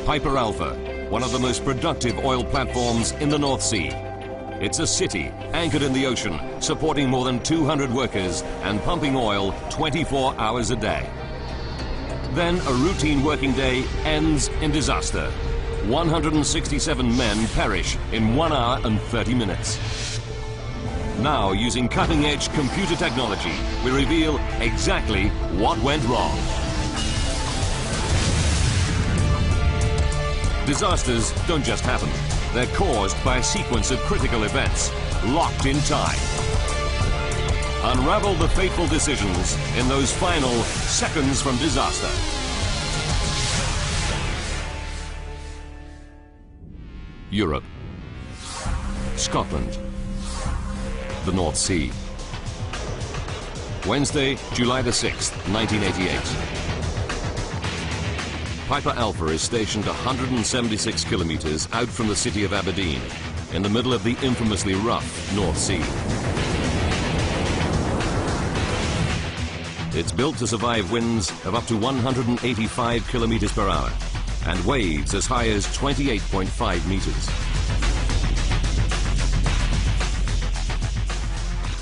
Piper Alpha, one of the most productive oil platforms in the North Sea. It's a city anchored in the ocean, supporting more than 200 workers and pumping oil 24 hours a day. Then a routine working day ends in disaster. 167 men perish in 1 hour and 30 minutes. Now, using cutting-edge computer technology, we reveal exactly what went wrong. Disasters don't just happen. They're caused by a sequence of critical events, locked in time. Unravel the fateful decisions in those final seconds from disaster. Europe, Scotland, the North Sea. Wednesday, July the 6th, 1988. Piper Alpha is stationed 176 kilometers out from the city of Aberdeen, in the middle of the infamously rough North Sea. It's built to survive winds of up to 185 kilometers per hour and waves as high as 28.5 meters.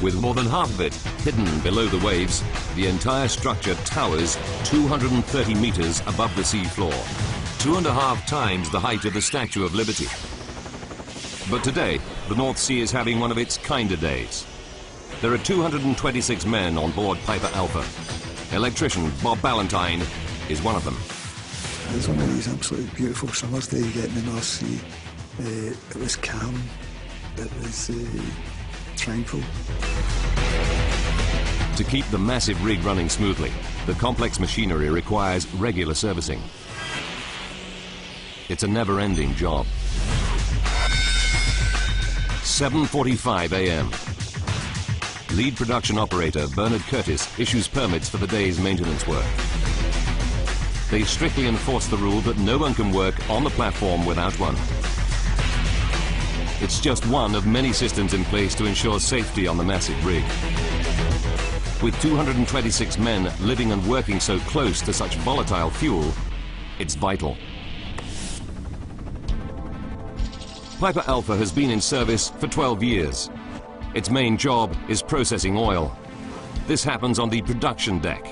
With more than half of it hidden below the waves, the entire structure towers 230 meters above the sea floor, 2.5 times the height of the Statue of Liberty. But today, the North Sea is having one of its kinder days. There are 226 men on board Piper Alpha. Electrician Bob Ballantyne is one of them. It was one of these absolutely beautiful summers that you get in the North Sea. It was calm, it was tranquil. To keep the massive rig running smoothly, the complex machinery requires regular servicing. It's a never-ending job. 7:45 a.m. Lead production operator Bernard Curtis issues permits for the day's maintenance work. They strictly enforce the rule that no one can work on the platform without one. It's just one of many systems in place to ensure safety on the massive rig. With 226 men living and working so close to such volatile fuel, it's vital. Piper Alpha has been in service for 12 years. Its main job is processing oil. This happens on the production deck.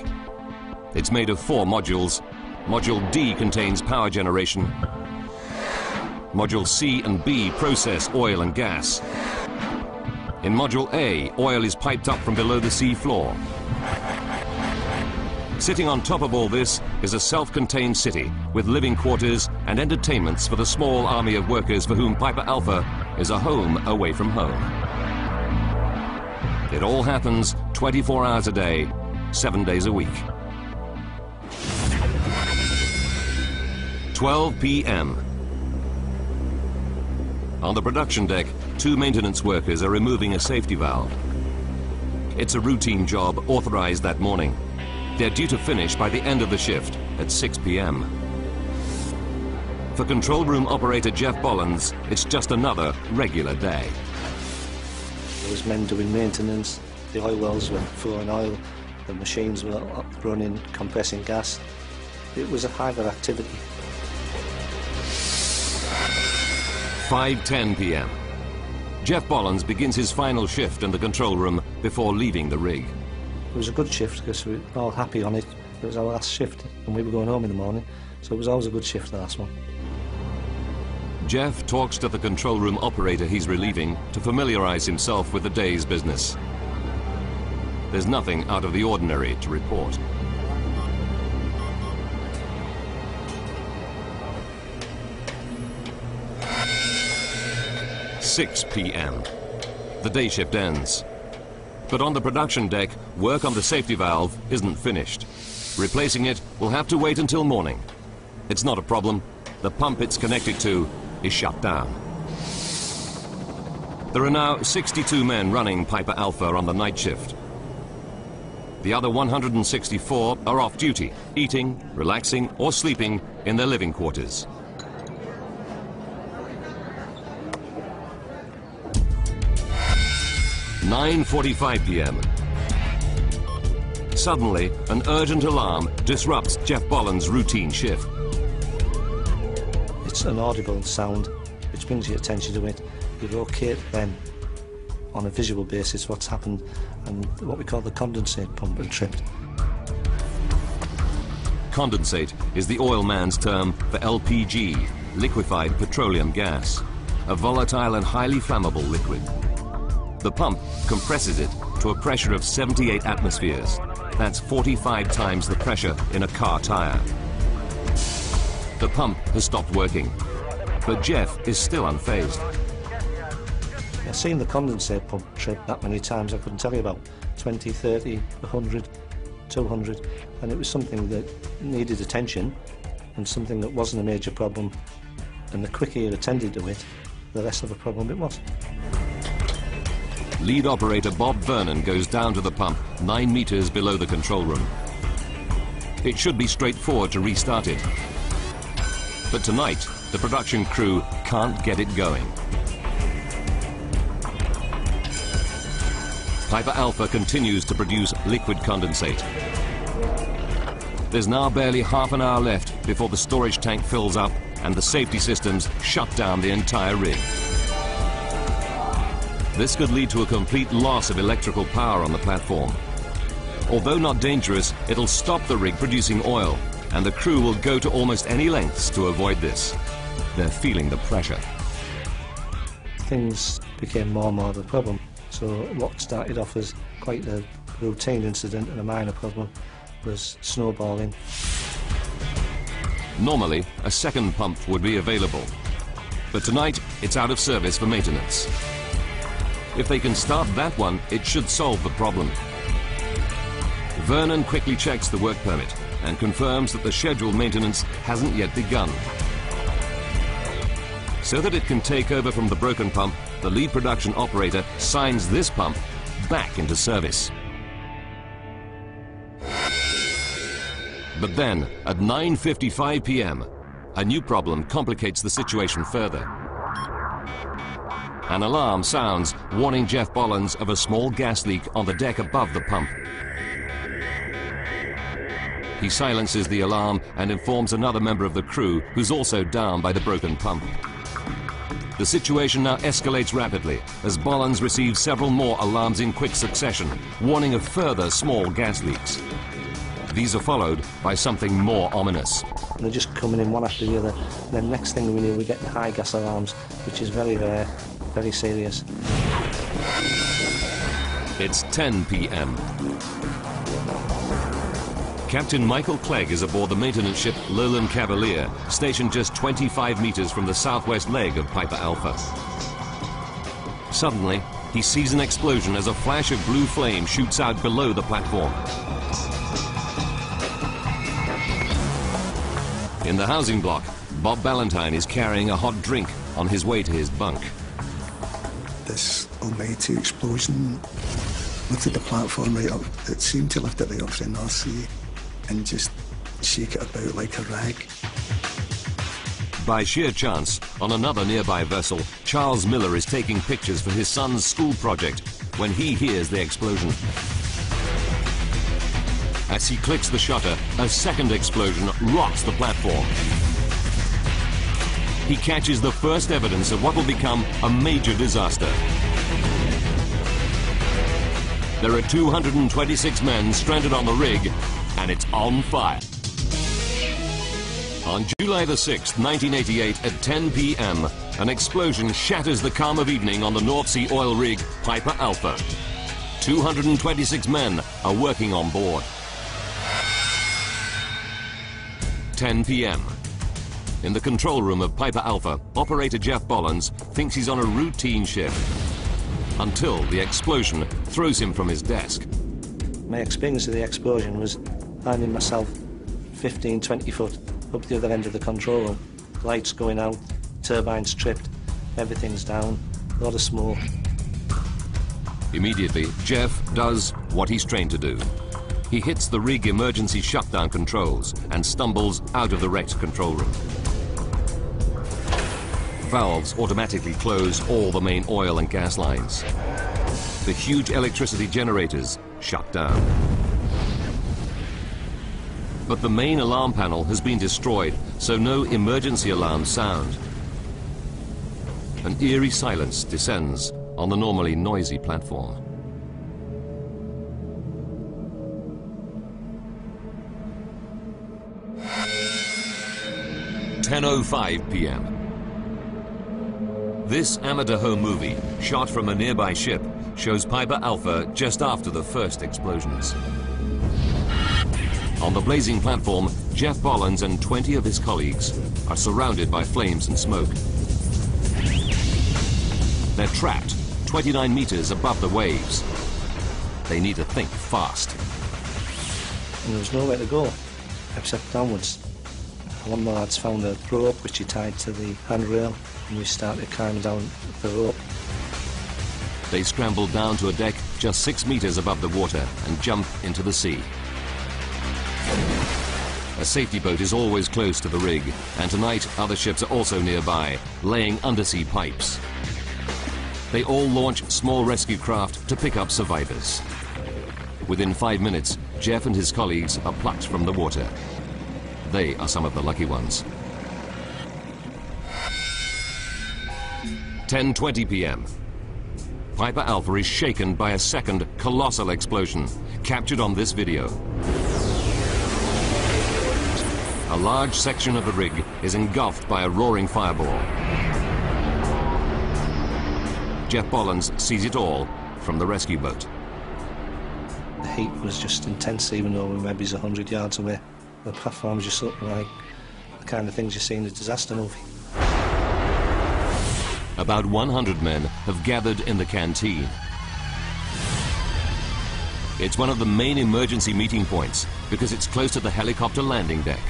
It's made of 4 modules. Module D contains power generation. Module C and B process oil and gas. In Module A, oil is piped up from below the sea floor. Sitting on top of all this is a self-contained city with living quarters and entertainments for the small army of workers for whom Piper Alpha is a home away from home. It all happens 24 hours a day, 7 days a week. 12 p.m. On the production deck, 2 maintenance workers are removing a safety valve. It's a routine job authorized that morning. They're due to finish by the end of the shift at 6 p.m. For control room operator Jeff Bollins, it's just another regular day. There was men doing maintenance, the oil wells were flowing oil, the machines were running, compressing gas. It was a hive of activity. 5:10 p.m. Jeff Bollins begins his final shift in the control room before leaving the rig. It was a good shift because we were all happy on it. It was our last shift and we were going home in the morning, so it was always a good shift, the last one. Jeff talks to the control room operator he's relieving to familiarize himself with the day's business. There's nothing out of the ordinary to report. 6 p.m. The day shift ends. But on the production deck, work on the safety valve isn't finished. Replacing it will have to wait until morning. It's not a problem. The pump it's connected to is shut down. There are now 62 men running Piper Alpha on the night shift. The other 164 are off duty, eating, relaxing, or sleeping in their living quarters. (9:45 p.m. Suddenly, an urgent alarm disrupts Jeff Bollins' routine shift. It's an audible sound which brings your attention to it. You locate then on a visual basis what's happened, and what we call the condensate pump had tripped. Condensate is the oil man's term for LPG, liquefied petroleum gas, a volatile and highly flammable liquid. The pump compresses it to a pressure of 78 atmospheres. That's 45 times the pressure in a car tire. The pump has stopped working, but Jeff is still unfazed. I've seen the condensate pump trip that many times. I couldn't tell you about 20, 30, 100, 200, and it was something that needed attention and something that wasn't a major problem, and the quicker you attended to it, the less of a problem it was. Lead operator Bob Vernon goes down to the pump 9 meters below the control room. It should be straightforward to restart it, but tonight the production crew can't get it going. Piper Alpha continues to produce liquid condensate. There's now barely half an hour left before the storage tank fills up and the safety systems shut down the entire rig. This could lead to a complete loss of electrical power on the platform. Although not dangerous, it'll stop the rig producing oil, and the crew will go to almost any lengths to avoid this. They're feeling the pressure. Things became more and more of a problem. So what started off as quite a routine incident and a minor problem was snowballing. Normally, a second pump would be available, but tonight it's out of service for maintenance. If they can start that one, it should solve the problem. Vernon quickly checks the work permit and confirms that the scheduled maintenance hasn't yet begun. So that it can take over from the broken pump, the lead production operator signs this pump back into service. But then, at 9:55 p.m., a new problem complicates the situation further. An alarm sounds, warning Jeff Bollins of a small gas leak on the deck above the pump. He silences the alarm and informs another member of the crew who's also down by the broken pump. The situation now escalates rapidly as Bollins receives several more alarms in quick succession, warning of further small gas leaks. These are followed by something more ominous. And they're just coming in one after the other. And then next thing we knew, we get the high gas alarms, which is very rare, very serious. It's 10 p.m. Captain Michael Clegg is aboard the maintenance ship Lowland Cavalier, stationed just 25 meters from the southwest leg of Piper Alpha. Suddenly, he sees an explosion as a flash of blue flame shoots out below the platform. In the housing block, Bob Ballantyne is carrying a hot drink on his way to his bunk. This almighty explosion lifted the platform right up. It seemed to lift it right up to the North Sea and just shake it about like a rag. By sheer chance, on another nearby vessel, Charles Miller is taking pictures for his son's school project when he hears the explosion. As he clicks the shutter, a second explosion rocks the platform. He catches the first evidence of what will become a major disaster. There are 226 men stranded on the rig, and it's on fire. On July the 6th, 1988, at 10 p.m., an explosion shatters the calm of evening on the North Sea oil rig Piper Alpha. 226 men are working on board. 10 p.m. In the control room of Piper Alpha, operator Jeff Bollins thinks he's on a routine shift until the explosion throws him from his desk. My experience of the explosion was finding myself 15, 20 foot up the other end of the control room. Lights going out, turbines tripped, everything's down, a lot of smoke. Immediately, Jeff does what he's trained to do. He hits the rig emergency shutdown controls and stumbles out of the wrecked control room. Valves automatically close all the main oil and gas lines. The huge electricity generators shut down. But the main alarm panel has been destroyed, so no emergency alarms sound. An eerie silence descends on the normally noisy platform. "10:05 p.m. This amateur home movie, shot from a nearby ship, shows Piper Alpha just after the first explosions. On the blazing platform, Jeff Bollins and 20 of his colleagues are surrounded by flames and smoke. They're trapped 29 meters above the waves. They need to think fast. And there was nowhere to go except downwards. One of the lads found a rope which he tied to the handrail, and we started climbing down the rope. They scramble down to a deck just 6 meters above the water and jump into the sea. A safety boat is always close to the rig, and tonight other ships are also nearby, laying undersea pipes. They all launch small rescue craft to pick up survivors. Within 5 minutes, Jeff and his colleagues are plucked from the water. They are some of the lucky ones. 10:20 p.m. Piper Alpha is shaken by a second colossal explosion, captured on this video. A large section of the rig is engulfed by a roaring fireball. Jeff Bollins sees it all from the rescue boat. The heat was just intense, even though we were maybe 100 yards away. The platform was just looking like the kind of things you see in a disaster movie. About 100 men have gathered in the canteen. It's one of the main emergency meeting points because it's close to the helicopter landing deck.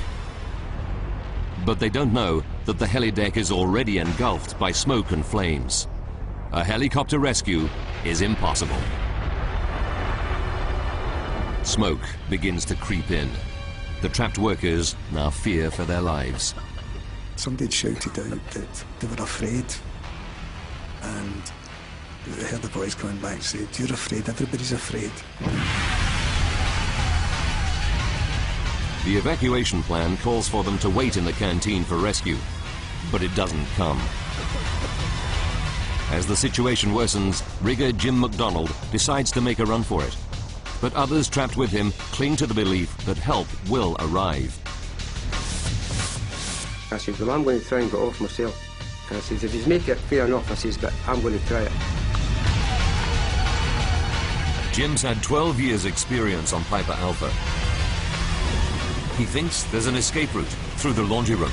But they don't know that the heli deck is already engulfed by smoke and flames. A helicopter rescue is impossible. Smoke begins to creep in. The trapped workers now fear for their lives. Somebody had shouted out that they were afraid, and I heard the voice coming back say, "You're afraid, everybody's afraid." The evacuation plan calls for them to wait in the canteen for rescue, but it doesn't come. As the situation worsens, rigger Jim McDonald decides to make a run for it. But others trapped with him cling to the belief that help will arrive. I said, "Well, I'm going to try and get off myself." And I said, "If you make it fair enough," I says, "but I'm going to try it." Jim's had 12 years' experience on Piper Alpha. He thinks there's an escape route through the laundry room.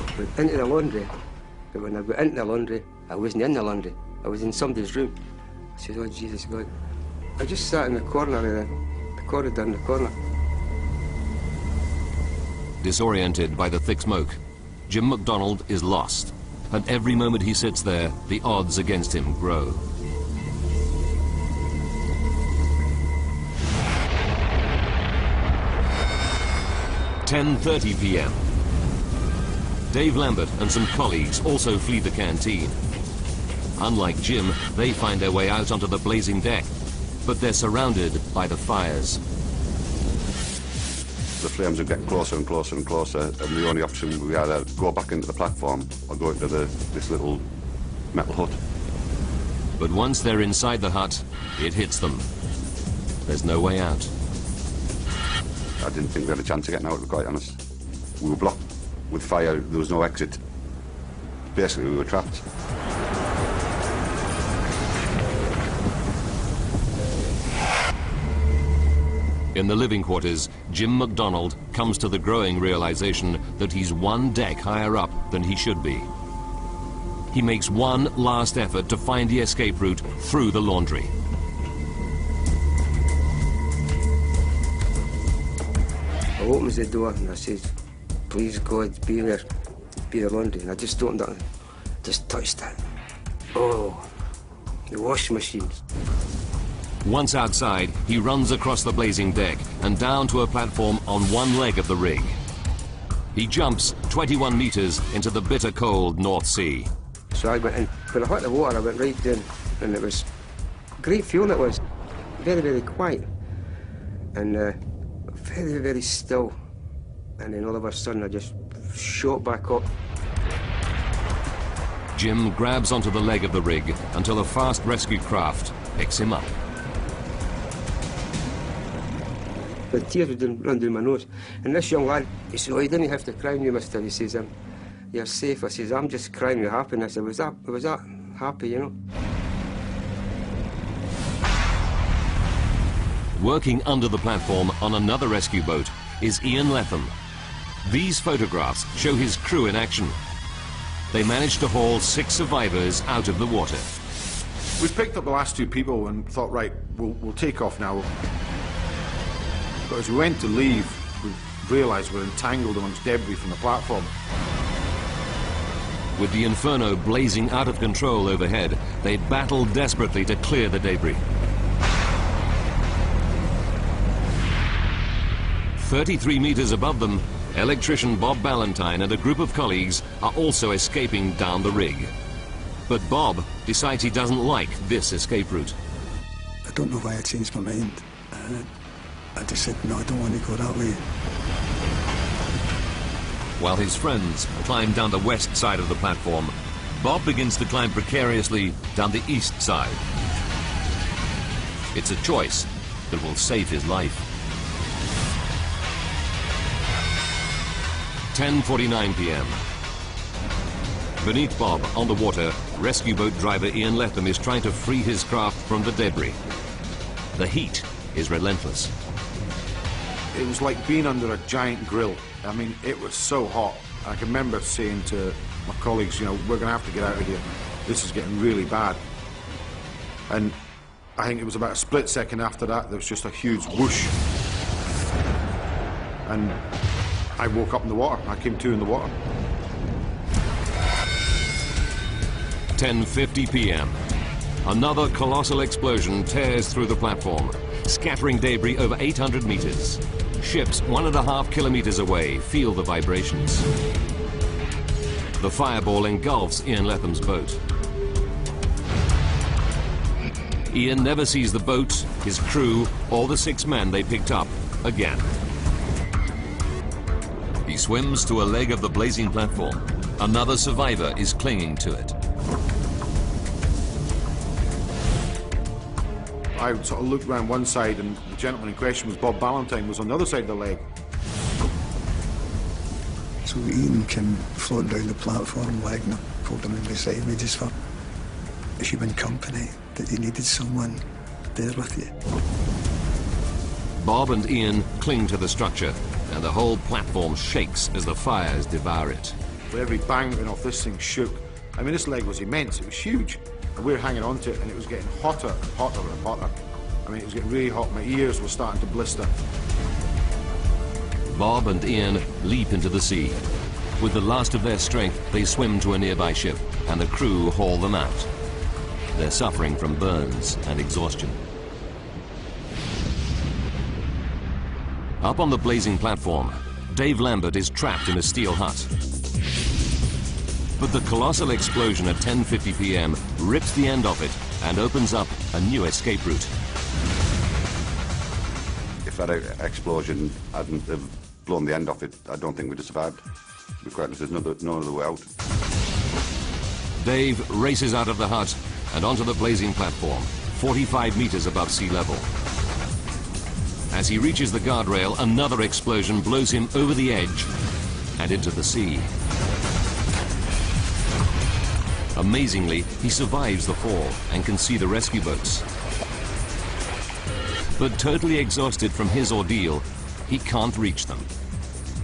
I went into the laundry, but when I got into the laundry, I wasn't in the laundry. I was in somebody's room. I said, "Oh, Jesus God." I just sat in the corner of the corridor in the corner. Disoriented by the thick smoke, Jim McDonald is lost. And every moment he sits there, the odds against him grow. "10:30 p.m. Dave Lambert and some colleagues also flee the canteen. Unlike Jim, they find their way out onto the blazing deck, but they're surrounded by the fires. The flames are getting closer and closer and closer, and the only option we had to go back into the platform or go into this little metal hut. But once they're inside the hut, it hits them. There's no way out. I didn't think we had a chance of getting out, to be quite honest. We were blocked with fire, there was no exit. Basically, we were trapped. In the living quarters, Jim McDonald comes to the growing realization that he's one deck higher up than he should be. He makes one last effort to find the escape route through the laundry. I opens the door and I says, "Please God, be there, be the laundry." And I just opened it and just touched it. Oh, the washing machines. Once outside, he runs across the blazing deck and down to a platform on one leg of the rig. He jumps 21 meters into the bitter cold North Sea. So I went in. When I hit the water, I went right down, and it was great feeling. It was very, very quiet. And very, very still. And then all of a sudden I just shot back up. Jim grabs onto the leg of the rig until a fast rescue craft picks him up. The tears would run down my nose. And this young lad, he said, "Oh, you didn't have to cry, you mister." He says, "You're safe." I says, "I'm just crying with happiness." I was that happy, you know. Working under the platform on another rescue boat is Ian Letham. These photographs show his crew in action. They managed to haul 6 survivors out of the water. We picked up the last 2 people and thought, right, we'll take off now. But as we went to leave, we realised we're entangled amongst debris from the platform. With the inferno blazing out of control overhead, they battled desperately to clear the debris. 33 meters above them, electrician Bob Ballantyne and a group of colleagues are also escaping down the rig. But Bob decides he doesn't like this escape route. I don't know why I changed my mind. I just said, no, I don't want to go that way. While his friends climb down the west side of the platform, Bob begins to climb precariously down the east side. It's a choice that will save his life. 10:49 p.m. Beneath Bob, on the water, rescue boat driver Ian Letham is trying to free his craft from the debris. The heat is relentless. It was like being under a giant grill. I mean, it was so hot. I can remember saying to my colleagues, you know, we're going to have to get out of here. This is getting really bad. And I think it was about a split second after that, there was just a huge whoosh. And I woke up in the water. I came to in the water. 10:50 p.m. Another colossal explosion tears through the platform, scattering debris over 800 meters. Ships 1.5 kilometers away feel the vibrations. The fireball engulfs Ian Letham's boat. Ian never sees the boat, his crew, or the 6 men they picked up again. He swims to a leg of the blazing platform. Another survivor is clinging to it. I sort of looked around one side and the gentleman in question was Bob Ballantyne, was on the other side of the leg. So Ian came floating down the platform, legging him, pulled him in beside me just for human company, that you needed someone there with you. Bob and Ian cling to the structure, and the whole platform shakes as the fires devour it. With every bang went off, this thing shook. I mean, this leg was immense, it was huge. And we were hanging on to it, and it was getting hotter and hotter and hotter. I mean, it was getting really hot. My ears were starting to blister. Bob and Ian leap into the sea. With the last of their strength, they swim to a nearby ship, and the crew haul them out. They're suffering from burns and exhaustion. Up on the blazing platform, Dave Lambert is trapped in a steel hut. But the colossal explosion at 10:50 p.m. rips the end off it and opens up a new escape route. If that explosion hadn't have blown the end off it, I don't think we'd have survived. To be quite honest, there's no other way out. Dave races out of the hut and onto the blazing platform, 45 meters above sea level. As he reaches the guardrail, another explosion blows him over the edge and into the sea. Amazingly, he survives the fall and can see the rescue boats. But totally exhausted from his ordeal, he can't reach them.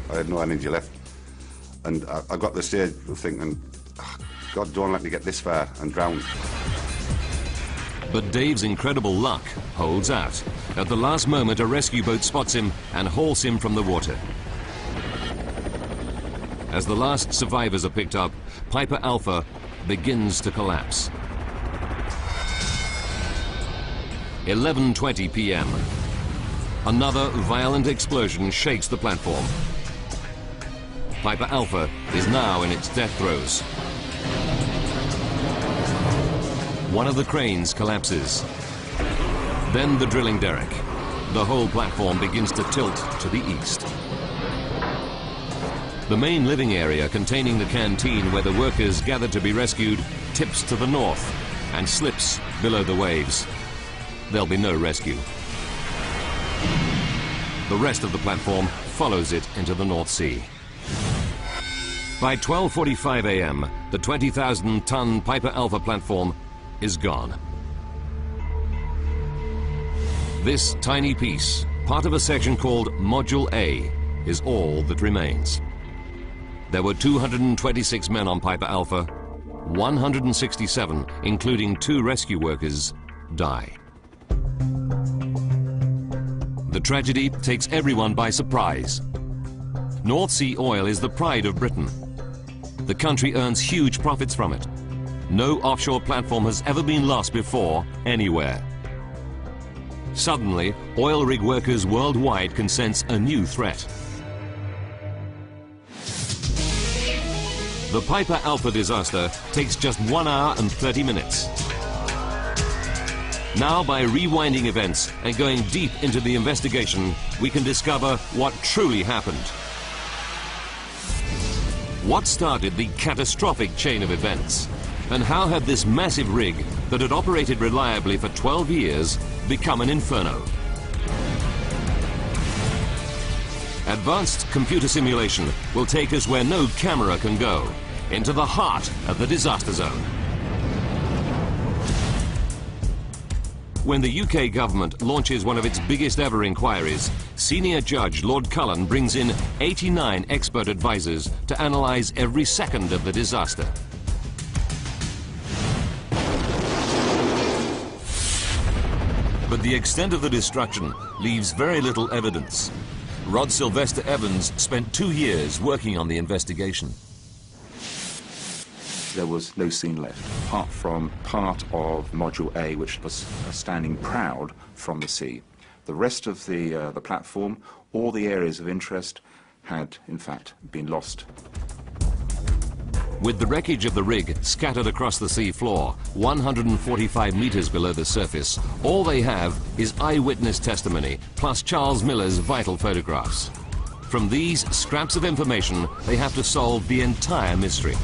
I had no energy left. And I got to the stage of thinking, oh, God, don't let me get this far and drown. But Dave's incredible luck holds out. At the last moment, a rescue boat spots him and hauls him from the water. As the last survivors are picked up, Piper Alpha begins to collapse. 11:20 p.m. Another violent explosion shakes the platform. Piper Alpha is now in its death throes. One of the cranes collapses. Then the drilling derrick. the whole platform begins to tilt to the east. The main living area containing the canteen where the workers gathered to be rescued tips to the north and slips below the waves. There'll be no rescue. The rest of the platform follows it into the North Sea. By 12:45 a.m., the 20,000-ton Piper Alpha platform is gone. This tiny piece, part of a section called Module A, is all that remains. There were 226 men on Piper Alpha. 167, including 2 rescue workers, die. The tragedy takes everyone by surprise. North Sea oil is the pride of Britain. The country earns huge profits from it. No offshore platform has ever been lost before, anywhere. Suddenly, oil rig workers worldwide can sense a new threat. The Piper Alpha disaster takes just 1 hour and 30 minutes. Now, by rewinding events and going deep into the investigation, we can discover what truly happened. What started the catastrophic chain of events? And how had this massive rig that had operated reliably for 12 years become an inferno? Advanced computer simulation will take us where no camera can go, into the heart of the disaster zone. When the UK government launches one of its biggest ever inquiries, senior judge Lord Cullen brings in 89 expert advisors to analyse every second of the disaster. But the extent of the destruction leaves very little evidence. Rod Sylvester Evans spent 2 years working on the investigation. There was no scene left, apart from part of Module A, which was standing proud from the sea. The rest of the platform, all the areas of interest, had, in fact, been lost. With the wreckage of the rig scattered across the sea floor, 145 meters below the surface, all they have is eyewitness testimony, plus Charles Miller's vital photographs. From these scraps of information, they have to solve the entire mystery.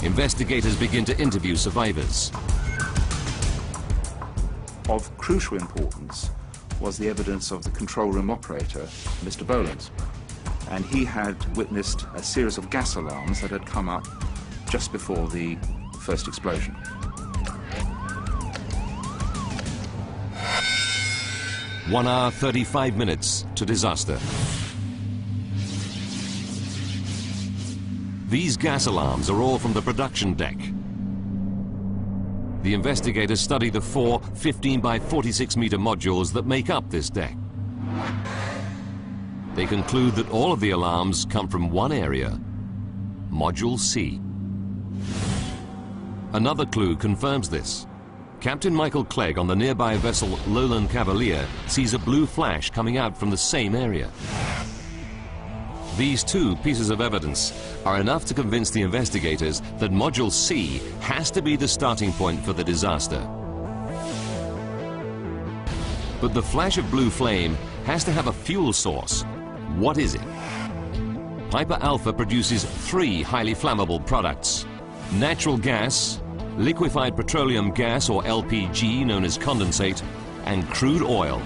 Investigators begin to interview survivors. Of crucial importance was the evidence of the control room operator, Mr. Bolins. And he had witnessed a series of gas alarms that had come up just before the first explosion. 1 hour, 35 minutes to disaster. These gas alarms are all from the production deck. The investigators study the 4 15 by 46 meter modules that make up this deck. They conclude that all of the alarms come from one area, Module C. Another clue confirms this. Captain Michael Clegg on the nearby vessel Lowland Cavalier sees a blue flash coming out from the same area. These 2 pieces of evidence are enough to convince the investigators that Module C has to be the starting point for the disaster. But the flash of blue flame has to have a fuel source. What is it? Piper Alpha produces 3 highly flammable products: natural gas, liquefied petroleum gas or LPG known as condensate, and crude oil.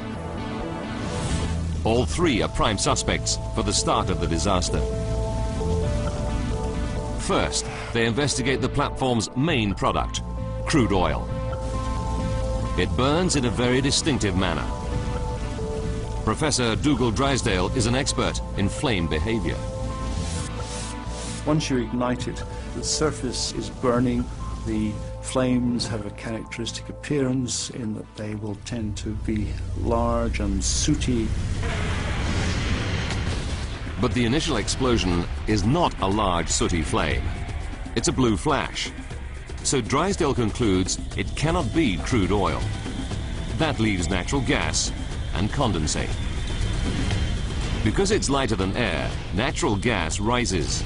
All 3 are prime suspects for the start of the disaster. First, they investigate the platform's main product, crude oil. It burns in a very distinctive manner. Professor Dougal Drysdale is an expert in flame behavior. Once you ignite it, the surface is burning. The flames have a characteristic appearance in that they will tend to be large and sooty. But the initial explosion is not a large sooty flame. It's a blue flash. So Drysdale concludes it cannot be crude oil. That leaves natural gas and condensate. Because it's lighter than air, natural gas rises.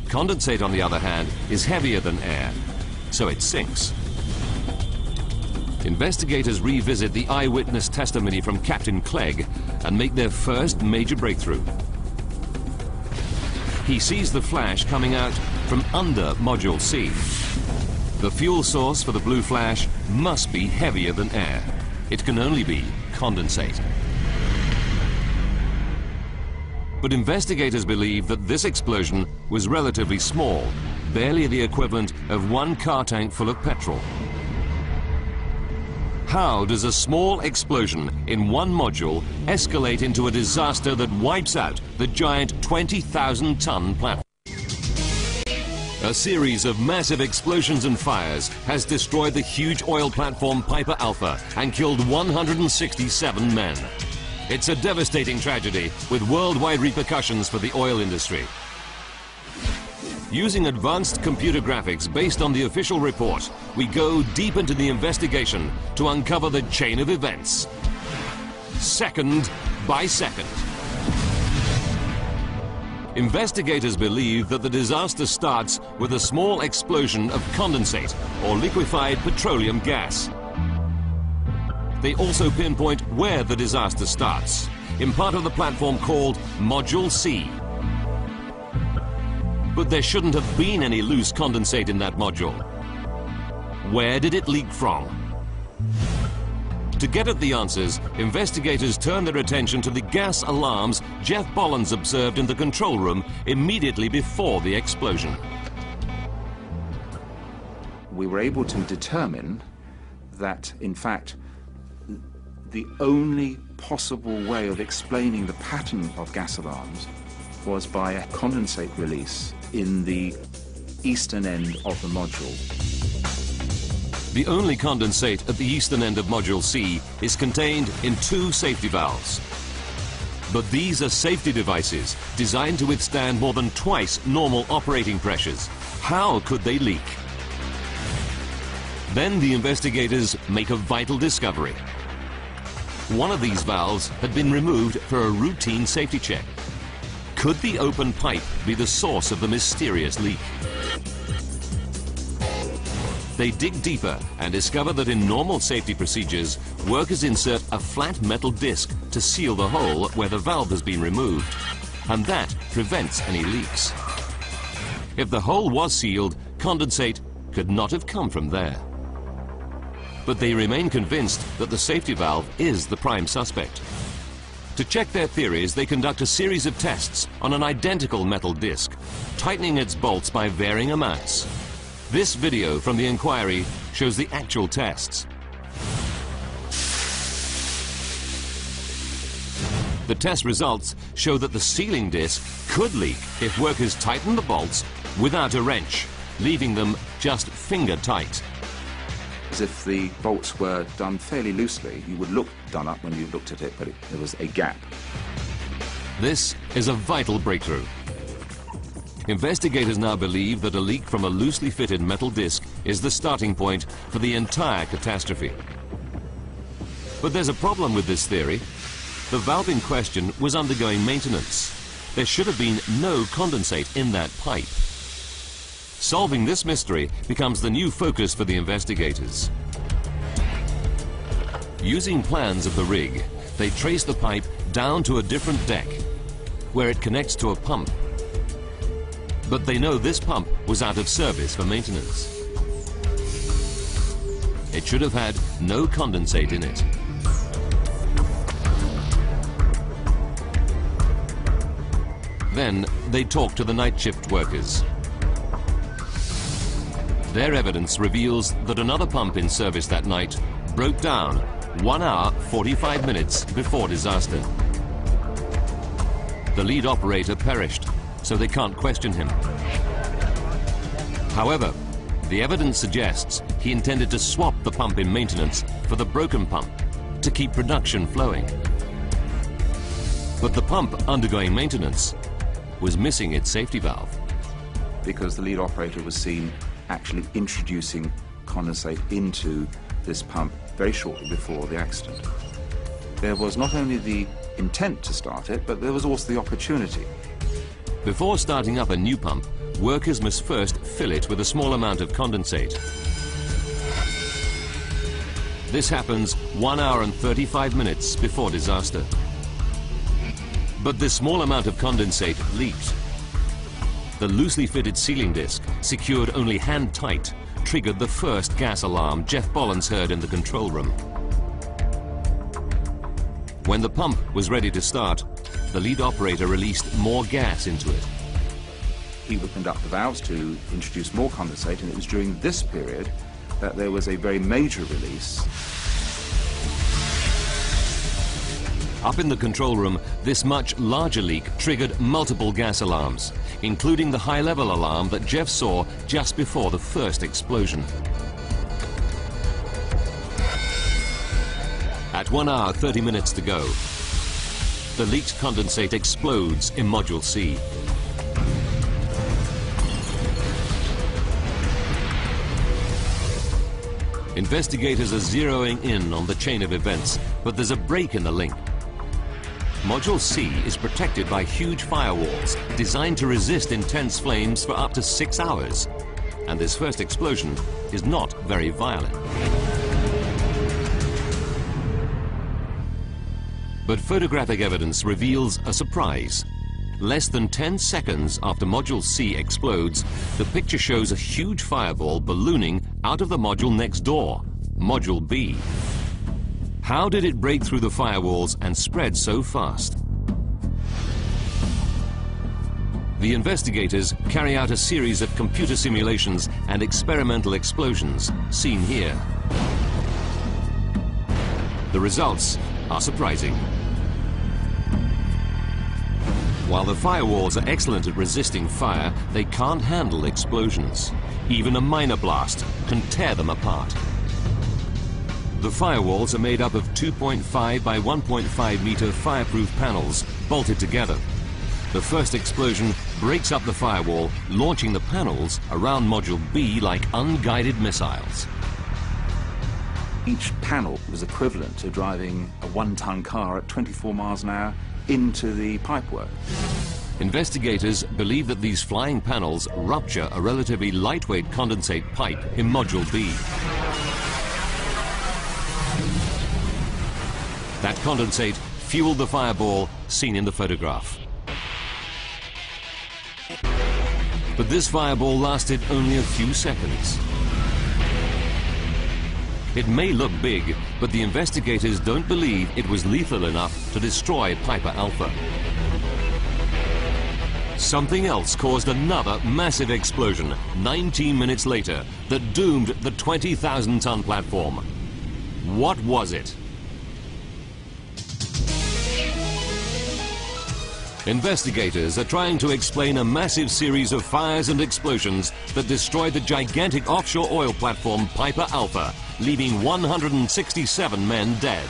Condensate, on the other hand, is heavier than air, so it sinks. investigators revisit the eyewitness testimony from Captain Clegg and make their first major breakthrough. He sees the flash coming out from under Module C. The fuel source for the blue flash must be heavier than air. It can only be condensate. But investigators believe that this explosion was relatively small, barely the equivalent of one car tank full of petrol. How does a small explosion in one module escalate into a disaster that wipes out the giant 20,000-ton platform? A series of massive explosions and fires has destroyed the huge oil platform Piper Alpha and killed 167 men. It's a devastating tragedy with worldwide repercussions for the oil industry. Using advanced computer graphics based on the official report, we go deep into the investigation to uncover the chain of events, second by second. Investigators believe that the disaster starts with a small explosion of condensate or liquefied petroleum gas. They also pinpoint where the disaster starts, in part of the platform called Module C. But there shouldn't have been any loose condensate in that module. Where did it leak from? To get at the answers, investigators turn their attention to the gas alarms Jeff Bollins observed in the control room immediately before the explosion. We were able to determine that, in fact, the only possible way of explaining the pattern of gas alarms was by a condensate release in the eastern end of the module. The only condensate at the eastern end of Module C is contained in two safety valves. But these are safety devices designed to withstand more than twice normal operating pressures. How could they leak? Then the investigators make a vital discovery. One of these valves had been removed for a routine safety check. Could the open pipe be the source of the mysterious leak? They dig deeper and discover that in normal safety procedures, workers insert a flat metal disc to seal the hole where the valve has been removed, and that prevents any leaks. If the hole was sealed, condensate could not have come from there. But they remain convinced that the safety valve is the prime suspect. To check their theories, they conduct a series of tests on an identical metal disc, tightening its bolts by varying amounts. This video from the inquiry shows the actual tests. The test results show that the sealing disc could leak if workers tighten the bolts without a wrench, leaving them just finger tight. As if the bolts were done fairly loosely, you would look done up when you looked at it, but there was a gap. This is a vital breakthrough. Investigators now believe that a leak from a loosely fitted metal disc is the starting point for the entire catastrophe. But there's a problem with this theory. The valve in question was undergoing maintenance. There should have been no condensate in that pipe. Solving this mystery becomes the new focus for the investigators. Using plans of the rig, they trace the pipe down to a different deck, where it connects to a pump. But they know this pump was out of service for maintenance. It should have had no condensate in it. Then they talk to the night shift workers. Their evidence reveals that another pump in service that night broke down 1 hour, 45 minutes before disaster. The lead operator perished, so they can't question him. However, the evidence suggests he intended to swap the pump in maintenance for the broken pump to keep production flowing. But the pump undergoing maintenance was missing its safety valve. Because the lead operator was seen actually introducing condensate into this pump very shortly before the accident. There was not only the intent to start it, but there was also the opportunity. Before starting up a new pump, workers must first fill it with a small amount of condensate. This happens 1 hour and 35 minutes before disaster. But this small amount of condensate leaked. The loosely fitted sealing disc, secured only hand-tight, triggered the first gas alarm Jeff Bollins heard in the control room. When the pump was ready to start, the lead operator released more gas into it. He would conduct the valves to introduce more condensate, and it was during this period that there was a very major release. Up in the control room, this much larger leak triggered multiple gas alarms, including the high-level alarm that Jeff saw just before the first explosion. At 1 hour, 30 minutes to go, the leaked condensate explodes in Module C. Investigators are zeroing in on the chain of events, but there's a break in the link. Module C is protected by huge firewalls designed to resist intense flames for up to 6 hours. And this first explosion is not very violent. But photographic evidence reveals a surprise. Less than 10 seconds after Module C explodes, the picture shows a huge fireball ballooning out of the module next door, Module B. How did it break through the firewalls and spread so fast? The investigators carry out a series of computer simulations and experimental explosions, seen here. The results are surprising. While the firewalls are excellent at resisting fire, they can't handle explosions. Even a minor blast can tear them apart. The firewalls are made up of 2.5 by 1.5 meter fireproof panels bolted together. The first explosion breaks up the firewall, launching the panels around Module B like unguided missiles. Each panel was equivalent to driving a 1-ton car at 24 miles an hour into the pipework. Investigators believe that these flying panels rupture a relatively lightweight condensate pipe in Module B. That condensate fueled the fireball seen in the photograph. But this fireball lasted only a few seconds. It may look big, but the investigators don't believe it was lethal enough to destroy Piper Alpha. Something else caused another massive explosion 19 minutes later that doomed the 20,000-ton platform. What was it? Investigators are trying to explain a massive series of fires and explosions that destroyed the gigantic offshore oil platform Piper Alpha, leaving 167 men dead.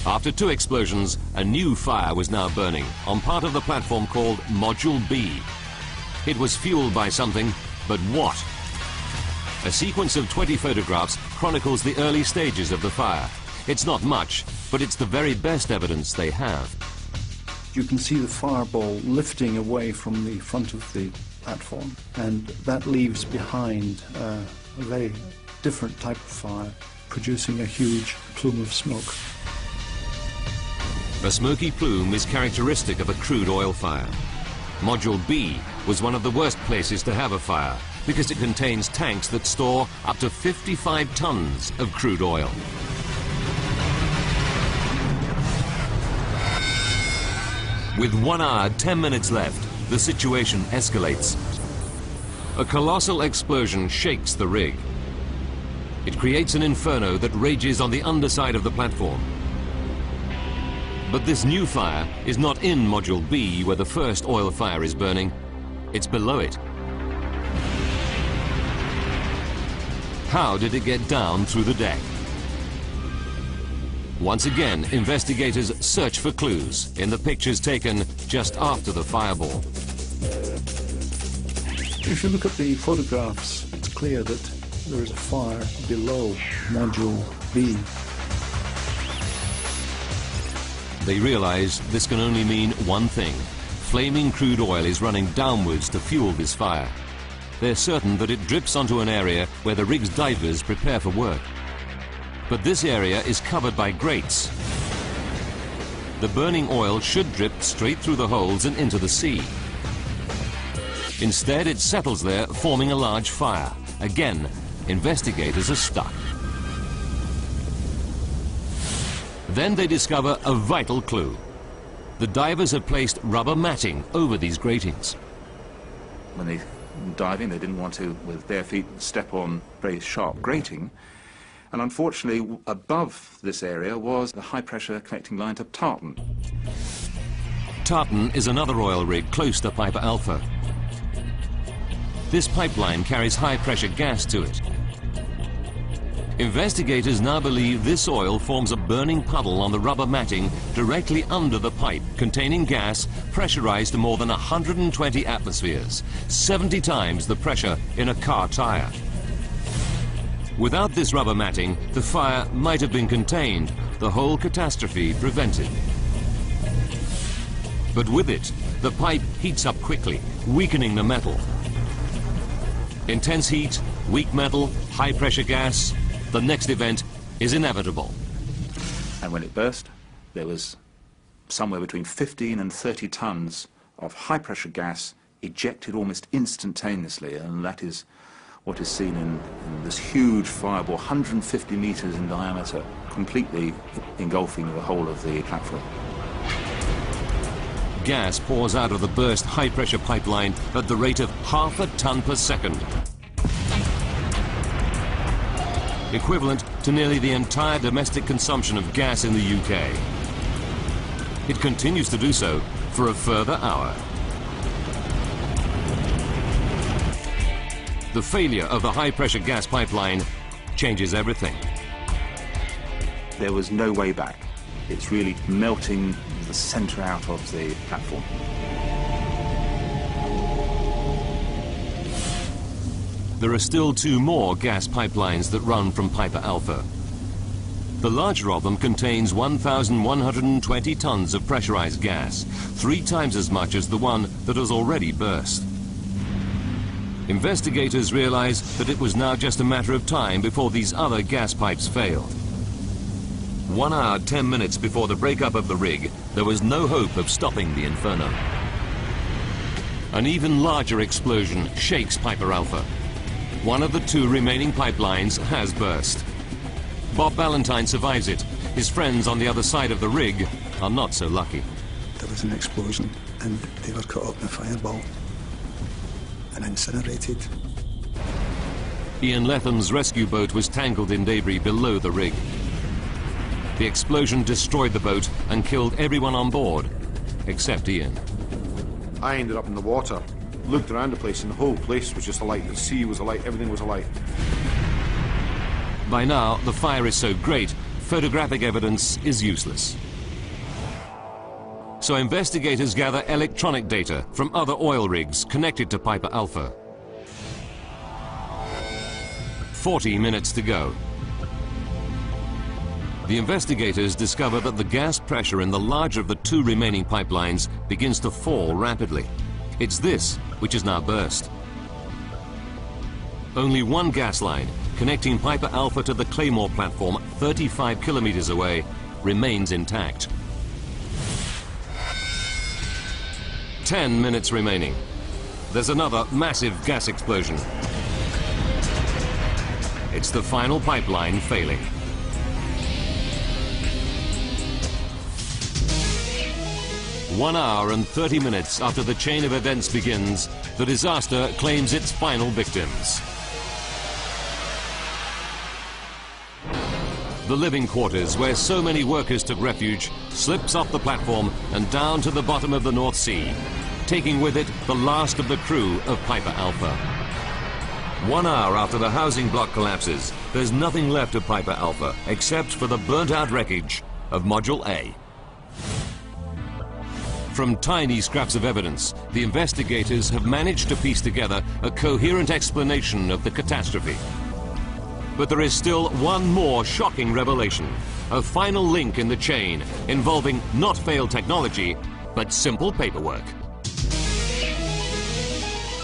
After 2 explosions, a new fire was now burning on part of the platform called Module B. It was fueled by something, but what? A sequence of 20 photographs chronicles the early stages of the fire. It's not much, but it's the very best evidence they have. You can see the fireball lifting away from the front of the platform, and that leaves behind a very different type of fire, producing a huge plume of smoke. A smoky plume is characteristic of a crude oil fire. Module B was one of the worst places to have a fire because it contains tanks that store up to 55 tons of crude oil. With 1 hour, 10 minutes left, the situation escalates. A colossal explosion shakes the rig. It creates an inferno that rages on the underside of the platform. But this new fire is not in Module B, where the first oil fire is burning. It's below it. How did it get down through the deck? Once again, investigators search for clues in the pictures taken just after the fireball. If you look at the photographs, it's clear that there is a fire below Module B. They realize this can only mean one thing. Flaming crude oil is running downwards to fuel this fire. they're certain that it drips onto an area where the rig's divers prepare for work. But this area is covered by grates. The burning oil should drip straight through the holes and into the sea. Instead, it settles there, forming a large fire. Again, investigators are stuck. Then they discover a vital clue. The divers have placed rubber matting over these gratings. When they were diving, they didn't want to, with bare feet, step on very sharp grating. And unfortunately, above this area was the high-pressure connecting line to Tartan. Tartan is another oil rig close to Piper Alpha. This pipeline carries high-pressure gas to it. Investigators now believe this oil forms a burning puddle on the rubber matting directly under the pipe, containing gas pressurized to more than 120 atmospheres, 70 times the pressure in a car tire. Without this rubber matting, the fire might have been contained, the whole catastrophe prevented. But with it, the pipe heats up quickly, weakening the metal. Intense heat, weak metal, high-pressure gas. The next event is inevitable. And when it burst, there was somewhere between 15 and 30 tons of high-pressure gas ejected almost instantaneously, and that is what is seen in this huge fireball, 150 meters in diameter, completely engulfing the whole of the platform. Gas pours out of the burst high-pressure pipeline at the rate of half a ton per second, equivalent to nearly the entire domestic consumption of gas in the UK. It continues to do so for a further hour. The failure of the high-pressure gas pipeline changes everything. There was no way back. It's really melting the center out of the platform. There are still two more gas pipelines that run from Piper Alpha. The larger of them contains 1,120 tons of pressurized gas, 3 times as much as the one that has already burst. Investigators realize that it was now just a matter of time before these other gas pipes failed. 1 hour, 10 minutes before the breakup of the rig, there was no hope of stopping the inferno. An even larger explosion shakes Piper Alpha. One of the 2 remaining pipelines has burst. Bob Valentine survives it. His friends on the other side of the rig are not so lucky. There was an explosion and they were caught up in a fireball and incinerated. Ian Letham's rescue boat was tangled in debris below the rig. The explosion destroyed the boat and killed everyone on board, except Ian. I ended up in the water, looked around the place, and the whole place was just alight. The sea was alight, everything was alight. By now, the fire is so great, photographic evidence is useless. So investigators gather electronic data from other oil rigs connected to Piper Alpha. 40 minutes to go. The investigators discover that the gas pressure in the larger of the 2 remaining pipelines begins to fall rapidly. It's this which is now burst. Only one gas line, connecting Piper Alpha to the Claymore platform 35 kilometers away, remains intact. 10 minutes remaining. There's another massive gas explosion. It's the final pipeline failing. 1 hour and 30 minutes after the chain of events begins, the disaster claims its final victims. The living quarters, where so many workers took refuge, slips off the platform and down to the bottom of the North Sea, taking with it the last of the crew of Piper Alpha. 1 hour after the housing block collapses, there's nothing left of Piper Alpha except for the burnt-out wreckage of Module A. From tiny scraps of evidence, the investigators have managed to piece together a coherent explanation of the catastrophe. But there is still one more shocking revelation, a final link in the chain involving not failed technology, but simple paperwork.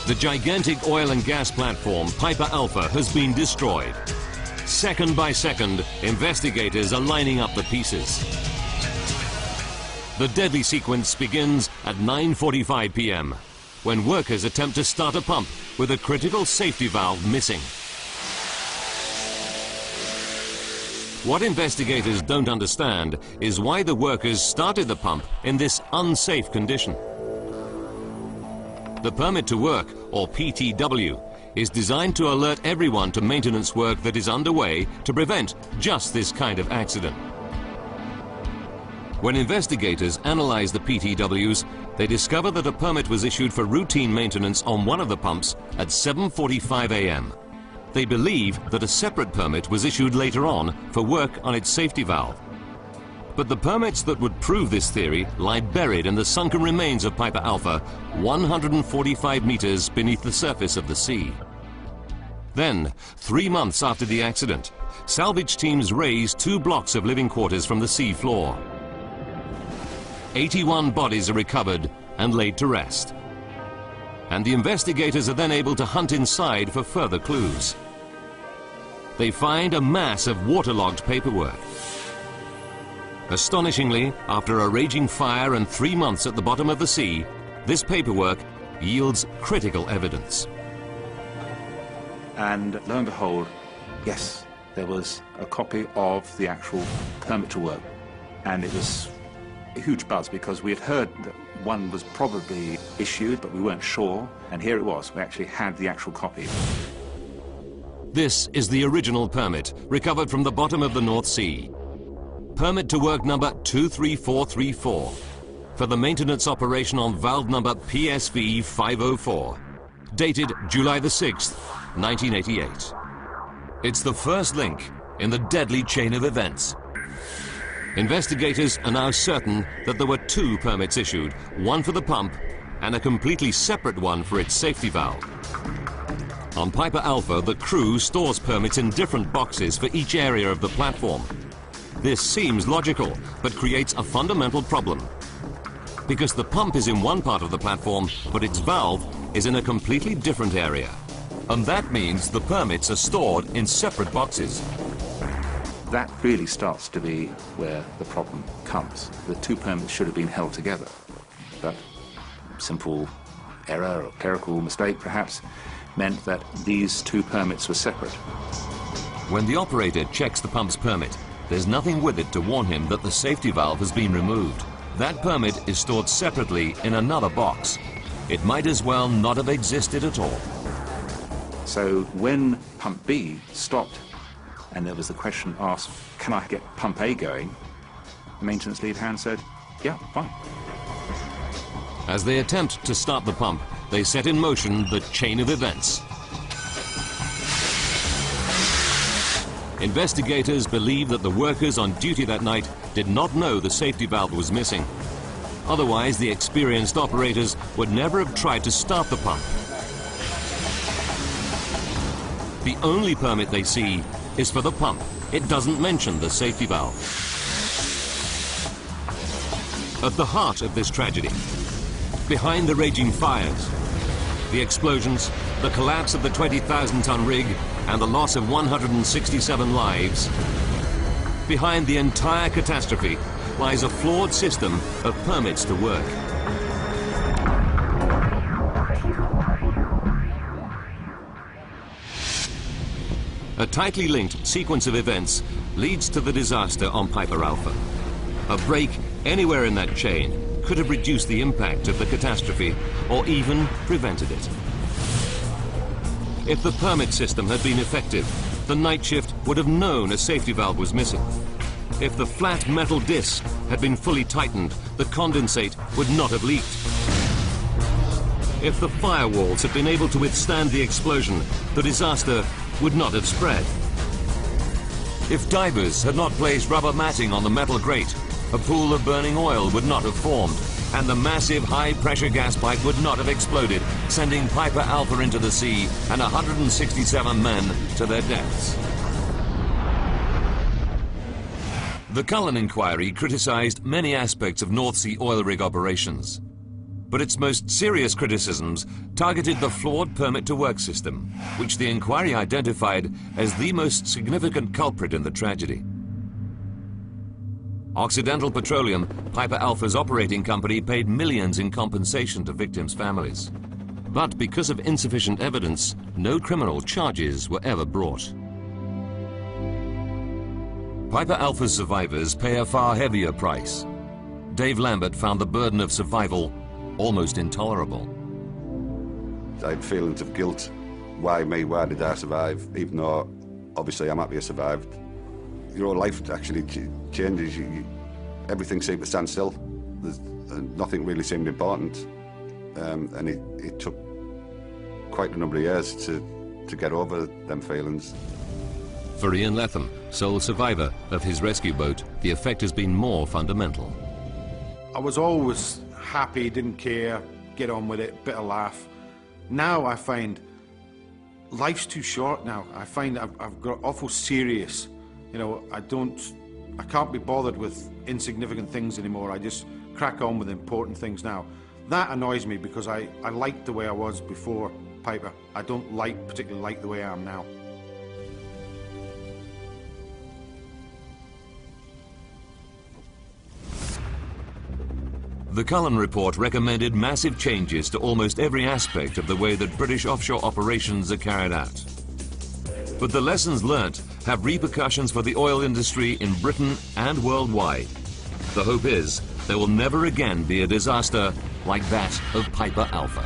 The gigantic oil and gas platform, Piper Alpha, has been destroyed. Second by second, investigators are lining up the pieces. The deadly sequence begins at 9:45 p.m. when workers attempt to start a pump with a critical safety valve missing. What investigators don't understand is why the workers started the pump in this unsafe condition. The permit to work, or PTW, is designed to alert everyone to maintenance work that is underway to prevent just this kind of accident. When investigators analyze the PTWs, they discover that a permit was issued for routine maintenance on one of the pumps at 7:45 a.m. They believe that a separate permit was issued later on for work on its safety valve. But the permits that would prove this theory lie buried in the sunken remains of Piper Alpha, 145 meters beneath the surface of the sea. Then, 3 months after the accident, salvage teams raise 2 blocks of living quarters from the sea floor. 81 bodies are recovered and laid to rest. And the investigators are then able to hunt inside for further clues. They find a mass of waterlogged paperwork. Astonishingly, after a raging fire and 3 months at the bottom of the sea, this paperwork yields critical evidence. And lo and behold, yes, there was a copy of the actual permit to work. And it was a huge buzz because we had heard that one was probably issued, but we weren't sure. And here it was, we actually had the actual copy. This is the original permit, recovered from the bottom of the North Sea. Permit to work number 23434 for the maintenance operation on valve number PSV 504, dated July the 6th, 1988. It's the first link in the deadly chain of events. Investigators are now certain that there were 2 permits issued, one for the pump and a completely separate one for its safety valve. On Piper Alpha, the crew stores permits in different boxes for each area of the platform. This seems logical, but creates a fundamental problem. Because the pump is in one part of the platform, but its valve is in a completely different area. And that means the permits are stored in separate boxes. That really starts to be where the problem comes. The 2 permits should have been held together. But simple error or clerical mistake, perhaps, meant that these 2 permits were separate. When the operator checks the pump's permit, there's nothing with it to warn him that the safety valve has been removed. That permit is stored separately in another box. It might as well not have existed at all. So when pump B stopped, and there was the question asked, can I get pump A going? The maintenance lead hand said, yeah, fine. As they attempt to start the pump, they set in motion the chain of events. Investigators believe that the workers on duty that night did not know the safety valve was missing. Otherwise, the experienced operators would never have tried to start the pump. The only permit they see is for the pump. It doesn't mention the safety valve. At the heart of this tragedy, behind the raging fires, the explosions, the collapse of the 20,000-ton rig, and the loss of 167 lives, behind the entire catastrophe lies a flawed system of permits to work. A tightly linked sequence of events leads to the disaster on Piper Alpha. A break anywhere in that chain could have reduced the impact of the catastrophe or even prevented it. If the permit system had been effective, the night shift would have known a safety valve was missing. If the flat metal disc had been fully tightened, the condensate would not have leaked. If the firewalls had been able to withstand the explosion, the disaster would not have spread. If divers had not placed rubber matting on the metal grate, a pool of burning oil would not have formed, and the massive high-pressure gas pipe would not have exploded, sending Piper Alpha into the sea and 167 men to their deaths. The Cullen inquiry criticised many aspects of North Sea oil rig operations. But its most serious criticisms targeted the flawed permit to work system, which the inquiry identified as the most significant culprit in the tragedy. Occidental Petroleum, Piper Alpha's operating company, paid millions in compensation to victims' families. But because of insufficient evidence, no criminal charges were ever brought. Piper Alpha's survivors pay a far heavier price. Dave Lambert found the burden of survival almost intolerable. I had feelings of guilt. Why me? Why did I survive? Even though, obviously, I'm happy I survived. Your life actually changes. Everything seemed to stand still. Nothing really seemed important. And it took quite a number of years to get over them feelings. For Ian Letham, sole survivor of his rescue boat, the effect has been more fundamental. I was always happy, didn't care, get on with it, bit of laugh. Now I find life's too short now. I find I've got awful serious. You know, I can't be bothered with insignificant things anymore. I just crack on with important things now. That annoys me because I liked the way I was before Piper. I don't particularly like the way I am now. The Cullen report recommended massive changes to almost every aspect of the way that British offshore operations are carried out. But the lessons learnt have repercussions for the oil industry in Britain and worldwide. The hope is there will never again be a disaster like that of Piper Alpha.